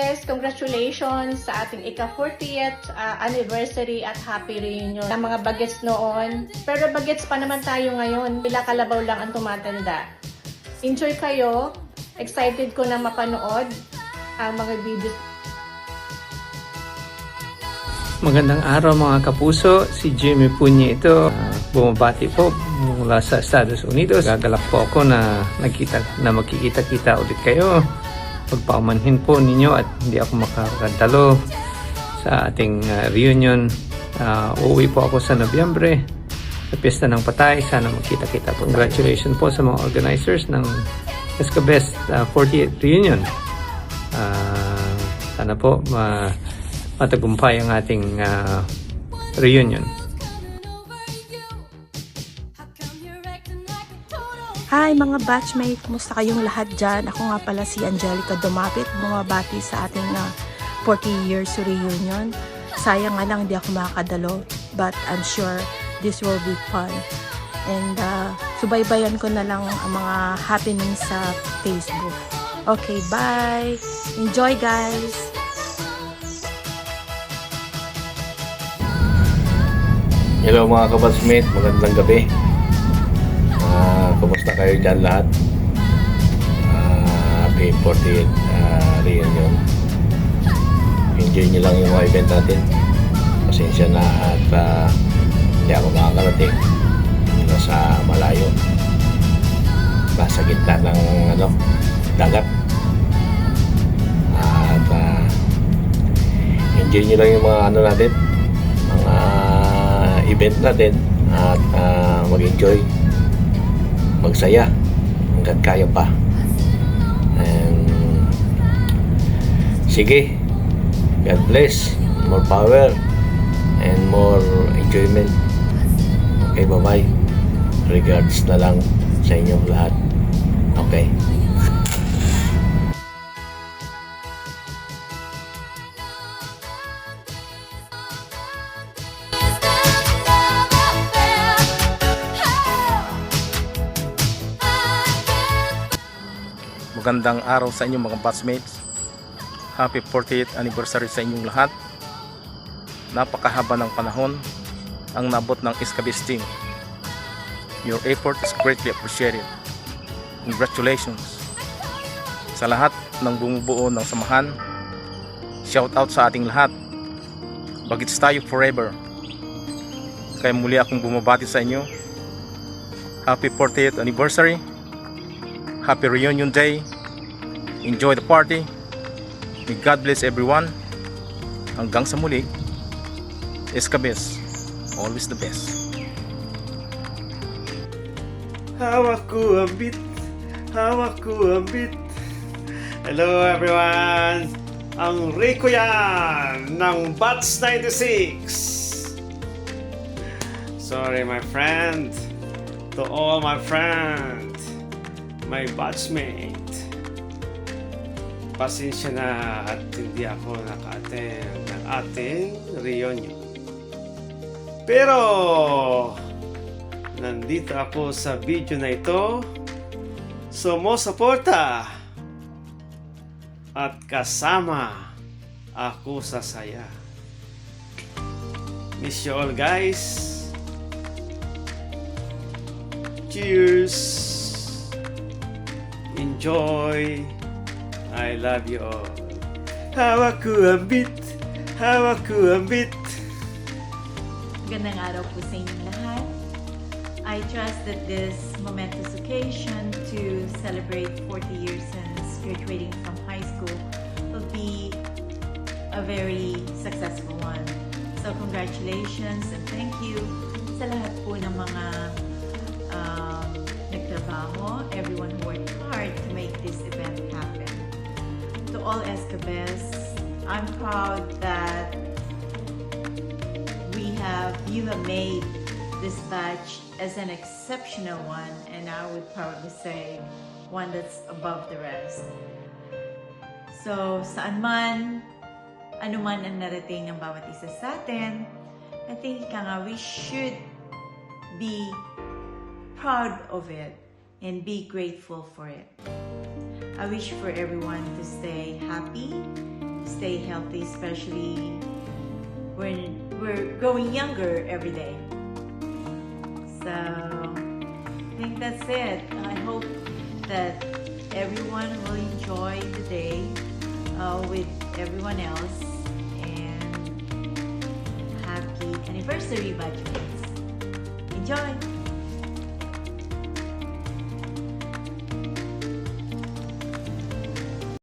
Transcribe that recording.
Best, congratulations sa ating ika-40th anniversary at happy reunion ng mga bagets noon. Pero bagets pa naman tayo ngayon, pila kalabaw lang ang tumatanda. Enjoy kayo, excited ko na mapanood ang mga videos. Magandang araw mga kapuso, si Jimmy Punya ito. Bumabati po mula sa Estados Unidos. Gagalak po ako na magkikita-kita ulit kayo. Pagpaumanhin po ninyo at hindi ako makakadalo sa ating reunion. Uuwi po ako sa Nobyembre sa Piyesta ng Patay. Sana magkita-kita po. Congratulations po sa mga organizers ng Escabest 40th reunion. Sana po matagumpay ang ating reunion. Hi mga batchmate, kumusta kayong lahat dyan? Ako nga pala si Angelica Dumapit, bumabati sa ating 40 years reunion. Sayang nga lang hindi ako makakadalo, but I'm sure this will be fun. And subaybayan ko na lang ang mga happenings sa Facebook. Okay, bye! Enjoy guys! Hello mga kabatchmate, magandang gabi. Kumusta kayo dyan lahat? Happy 40th reunion. Enjoy nyo lang yung mga event natin. Pasensya na at hindi ako makakarating. Nasa malayo. Nasa gitna ng dagat. At enjoy nyo lang yung mga natin, mga event natin, at mag-enjoy, magsaya hanggang kaya pa. And sige, God bless, more power and more enjoyment. Okay, bye-bye. Regards na lang sa inyong lahat. Okay. Magandang araw sa inyong mga batchmates. Happy 40th anniversary sa inyong lahat. Napakahaba ng panahon ang nabot ng Escabest team. Your effort is greatly appreciated. Congratulations sa lahat ng bumubuo ng samahan. Shout out sa ating lahat. Bagets tayo forever. Kaya muli akong bumabati sa inyo. Happy 40th anniversary. Happy reunion day. Enjoy the party. May God bless everyone. Hanggang sa muli. Escabest, always the best. Hawak ko ang beat. Hawak ko ang beat. Hello everyone. Ang Rico yan ng Bats 96. Sorry my friend. To all my friend, my batchmate, pasensya na at hindi ako naka-attend ng ating reunion. Pero nandito ako sa video na ito, sumusuporta at kasama ako sa saya. Miss you all guys. Cheers. Enjoy. I love you all. Hawak ko ang beat. Hawak ko ang beat. Magandang araw po sa inyong lahat. I trust that this momentous occasion to celebrate 40 years since graduating from high school will be a very successful one. So congratulations and thank you sa lahat po ng mga nagtrabaho, everyone who worked hard to make this event happen. To all Escabest, I'm proud that you have made this batch as an exceptional one, and I would probably say one that's above the rest. So, saan man, ano man ang narating ng bawat isa sa atin, I think we should be proud of it and be grateful for it. I wish for everyone to stay happy, stay healthy, especially when we're growing younger every day. So I think that's it. I hope that everyone will enjoy the day with everyone else, and happy anniversary, Batchmates. Enjoy!